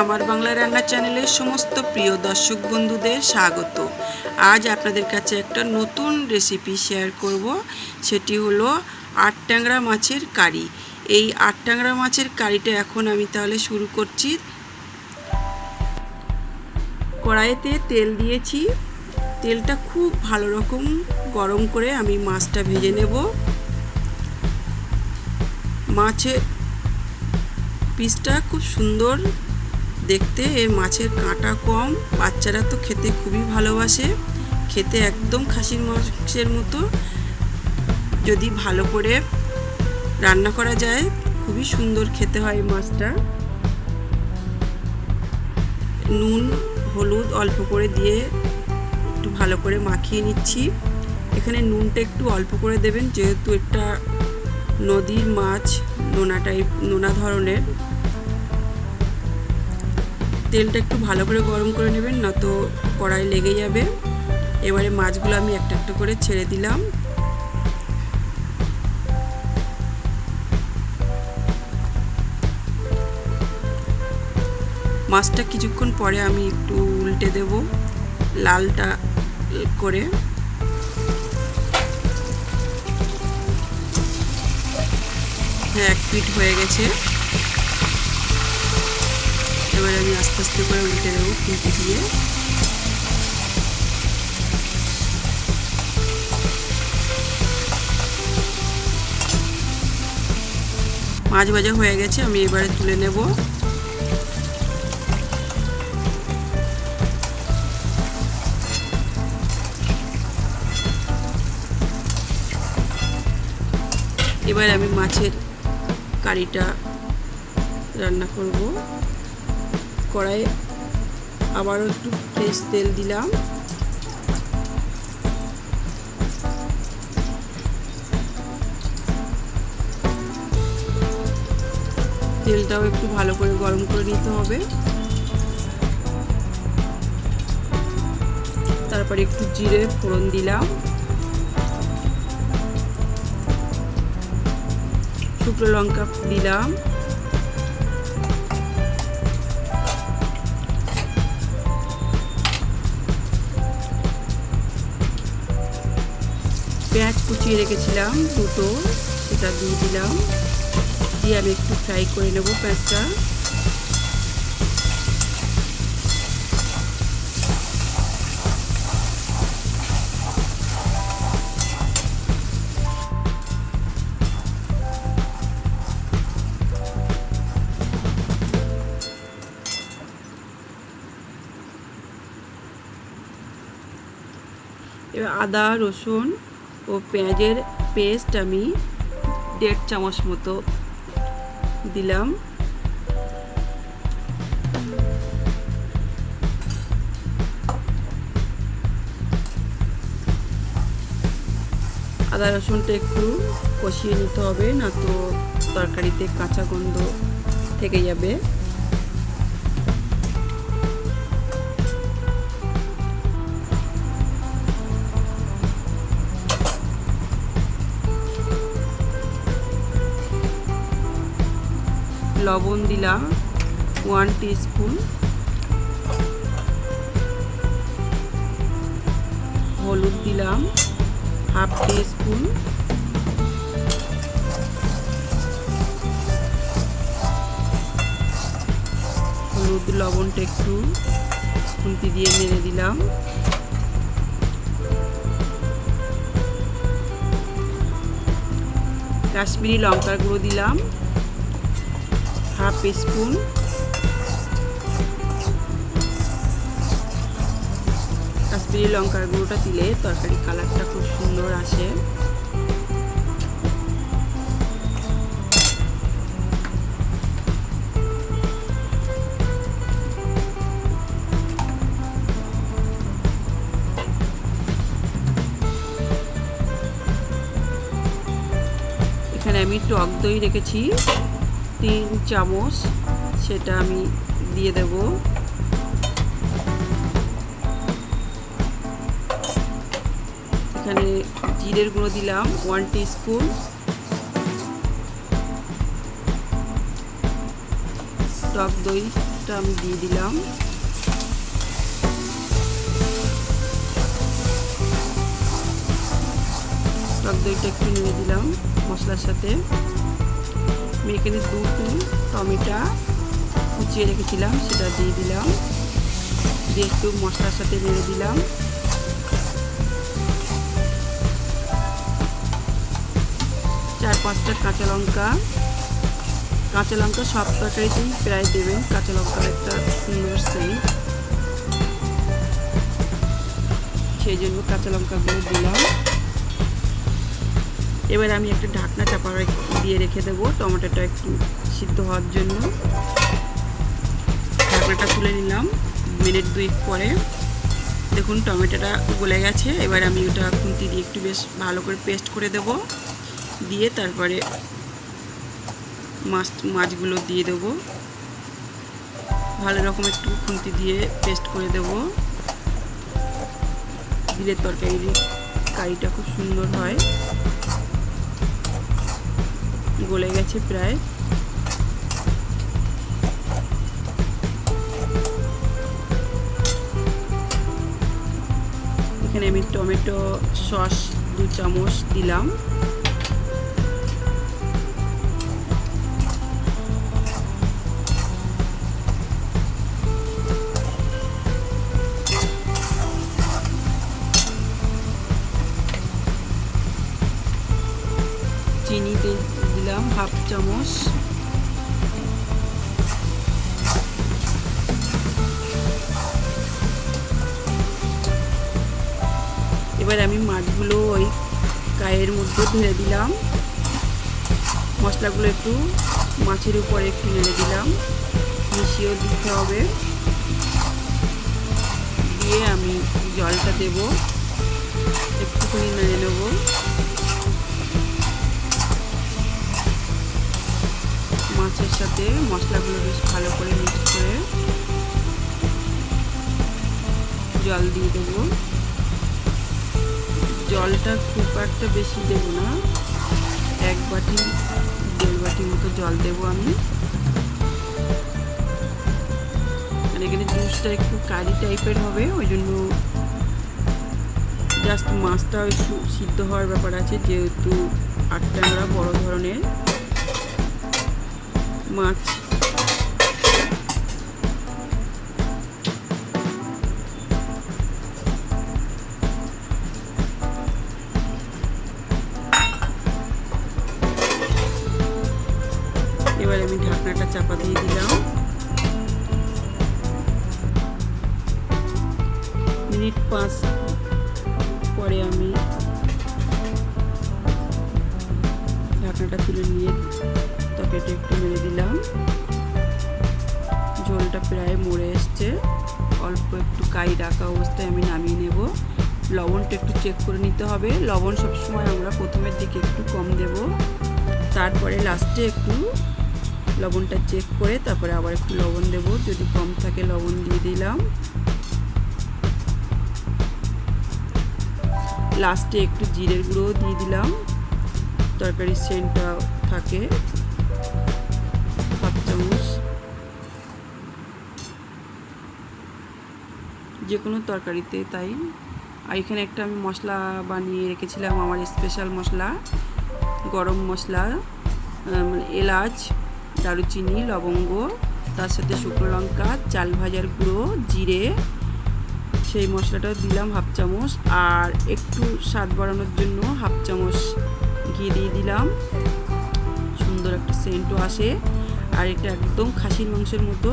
আমার বাংলা রান্না চ্যানেলের সমস্ত প্রিয় দর্শক বন্ধুদের স্বাগত। আজ আপনাদের কাছে একটা নতুন রেসিপি শেয়ার করব। সেটি হলো আট ট্যাংরা মাছের কারি। এই আট ট্যাংরা মাছের কারিটা এখন আমি তাহলে শুরু করছি। কড়াইতে তেল দিয়েছি। তেলটা খুব ভালো রকম গরম করে আমি মাছটা ভেজে নেব। মাছের পিসটা খুব সুন্দর দেখতে, এর মাছের কাঁটা কম। বাচ্চারা তো খেতে খুবই ভালোবাসে, খেতে একদম খাসির মাংসের মতো। যদি ভালো করে রান্না করা যায় খুবই সুন্দর খেতে হয় এই মাছটা। নুন হলুদ অল্প করে দিয়ে একটু ভালো করে মাখিয়ে নিচ্ছি। এখানে নুনটা একটু অল্প করে দেবেন, যেহেতু এটা নদীর মাছ, নোনা ধরনের। তেলটা একটু ভালো করে গরম করে নেবেন, না তো কড়াই লেগে যাবে। এবারে মাছগুলো আমি একটা একটা করে ছেড়ে দিলাম। মাছটা কিছুক্ষণ পরে আমি একটু উল্টে দেব লালটা করে। হ্যাঁ, এক পিঠ হয়ে গেছে। এবার আমি আস্তে আস্তে করে উল্টে দেবো খুন্তি দিয়ে। মাছ ভাজা হয়ে গেছে, আমি এবারে তুলে নেব। এবার আমি মাছের কারিটা রান্না করব। কড়াইয়ে আবারও একটু ফ্রেশ তেল দিলাম। তেলটাও একটু ভালো করে গরম করে নিতে হবে। তারপরে একটু জিরে ফোড়ন দিলাম, শুকনো লঙ্কা দিলাম, পেঁয়াজ কুচিয়ে রেখেছিলাম দুটো, সেটা দিয়ে দিলাম। দিয়ে আমি একটু ফ্রাই করে নেব পেঁয়াজটা। এবার আদা রসুন ও পেঁয়াজের পেস্ট আমি 1.5 চামচ মতো দিলাম। আদা রসুনটা একটু কষিয়ে নিতে হবে, না তো তরকারিতে কাঁচা গন্ধ থেকে যাবে। লবণ দিলাম 1 টিস্পুন, হলুদ দিলাম 1/2 টিস্পুন, হলুদ লবণটা একটু খুন্তি দিয়ে নেড়ে দিলাম। কাশ্মীরি লঙ্কার গুঁড়ো দিলাম 1/2 স্পুন। কাশ্মীরি লঙ্কার গুঁড়োটা দিলে তরকারি কালারটা খুব সুন্দর আসে। এখানে আমি টক দই রেখেছি 3 চামচ, সেটা আমি দিয়ে দেব। এখানে জিরের গুঁড়ো দিলাম 1 টিস্পুন, টক দই টকটা আমি দিয়ে দিলাম। টক দইটা একটু নেড়ে দিলাম মশলার সাথে। আমি এখানে 2টি টমেটো কুচিয়ে রেখেছিলাম, সেটা দিয়ে দিলাম। দিয়ে একটু মশলার সাথে নেড়ে দিলাম। চার 5টা কাঁচা লঙ্কা সব তরকারিতেই প্রায় দেবেন। কাঁচা লঙ্কার একটা সুন্দর সেন্ট, সেই জন্য কাঁচা লঙ্কাগুলো দিলাম। এবার আমি একটা ঢাকনা চাপা দিয়ে রেখে দেবো টমেটোটা একটু সিদ্ধ হওয়ার জন্য। ঢাকনাটা তুলে নিলাম। মিনিট 2 পরে দেখুন টমেটোটা গলে গেছে। এবার আমি ওটা খুন্তি দিয়ে একটু বেশ ভালো করে পেস্ট করে দেব। দিয়ে তারপরে মাছগুলো দিয়ে দেব। ভালো রকম একটু খুন্তি দিয়ে পেস্ট করে দেব। দিলে কারিটা খুব সুন্দর হয়। গলে গেছে প্রায়। এখানে আমি টমেটো সস 2 চামচ দিলাম। চিনি দিলাম 1/2 চামচ। এবার আমি মাছগুলো ওই কায়ের মধ্যে ঢেলে দিলাম। মশলাগুলো একটু মাছের উপরে একটু ঢেলে দিলাম, মিশিয়েও দিতে হবে। দিয়ে আমি জলটা দেব, একটুখানি নেড়ে নেব। মাছের সাথে মশলাগুলো বেশ ভালো করে মিক্স করে জল দিয়ে দেবো। জলটা খুব একটা বেশি দেব না, 1 বাটি 1.5 বাটি মতো জল দেবো আমি। আর এখানে জুসটা একটু কারি টাইপের হবে, ওই জন্য জাস্ট মাছটা একটু সিদ্ধ হওয়ার ব্যাপার আছে, যেহেতু 8 ট্যাংরা বড় ধরনের মাছ। এবার আমি ঢাকনাটা চাপা দিয়ে দিলাম। মিনিট 5 পরে আমি ঢাকনাটা তুলে নিয়ে তরকারিটা একটু নেড়ে দিলাম। ঝোলটা প্রায় মরে এসছে। অল্প একটু কাই রাখা অবস্থায় আমি নামিয়ে নেব। লবণটা একটু চেক করে নিতে হবে। লবণ সবসময় আমরা প্রথমের দিকে একটু কম দেব, তারপরে লাস্টে একটু লবণটা চেক করে তারপরে আবার একটু লবণ দেব। যদি কম থাকে লবণ দিয়ে দিলাম। লাস্টে একটু জিরের গুঁড়ো দিয়ে দিলাম, তরকারির সেন্টটা থাকে। 1/2 চামচ। যে কোনো তরকারিতে তাই। আর এখানে একটা আমি মশলা বানিয়ে রেখেছিলাম, আমার স্পেশাল মশলা, গরম মশলা, মানে এলাচ, দারুচিনি, লবঙ্গ, তার সাথে শুকনো লঙ্কা, চাল ভাজার গুঁড়ো, জিরে, সেই মশলাটাও দিলাম 1/2 চামচ। আর একটু স্বাদ বাড়ানোর জন্য 1/2 চামচ ঘি দিয়ে দিলাম, সুন্দর একটা সেন্টও আসে। আর এটা একদম খাসির মাংসের মতো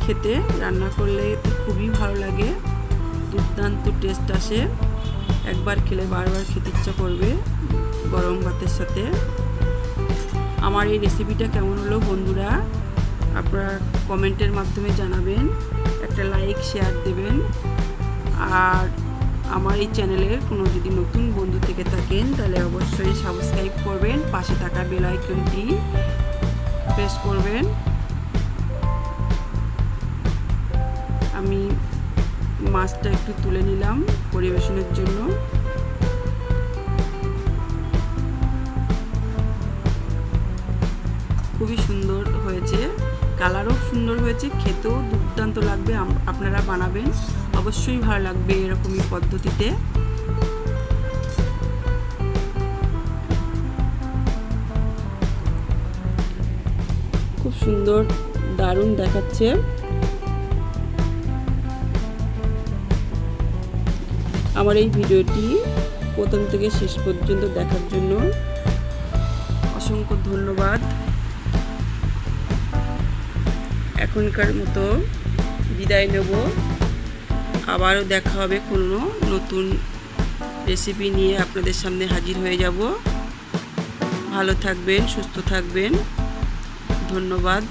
খেতে, রান্না করলে তো খুবই ভালো লাগে, দুর্দান্ত টেস্ট আসে। একবার খেলে বারবার খেতে ইচ্ছা করবে গরম ভাতের সাথে। আমার এই রেসিপিটা কেমন হলো বন্ধুরা, আপনারা কমেন্টের মাধ্যমে জানাবেন, একটা লাইক শেয়ার দেবেন। আর আমার এই চ্যানেলের কোনো যদি নতুন বন্ধু থেকে থাকেন তাহলে অবশ্যই সাবস্ক্রাইব করবেন, পাশে থাকা বেল আইকনটি প্রেস করবেন। আমি মাছটা একটু তুলে নিলাম পরিবেশনের জন্য। খুবই সুন্দর হয়েছে, কালারও সুন্দর হয়েছে, খেতেও দুর্দান্ত লাগবে। আপনারা বানাবেন, অবশ্যই ভালো লাগবে এরকমই পদ্ধতিতে। খুব সুন্দর, দারুণ দেখাচ্ছে। আমার এই ভিডিওটি প্রথম থেকে শেষ পর্যন্ত দেখার জন্য অসংখ্য ধন্যবাদ। এখনকার মতো বিদায় নেব, আবারও দেখা হবে কোনো নতুন রেসিপি নিয়ে আপনাদের সামনে হাজির হয়ে যাব। ভালো থাকবেন, সুস্থ থাকবেন, ধন্যবাদ।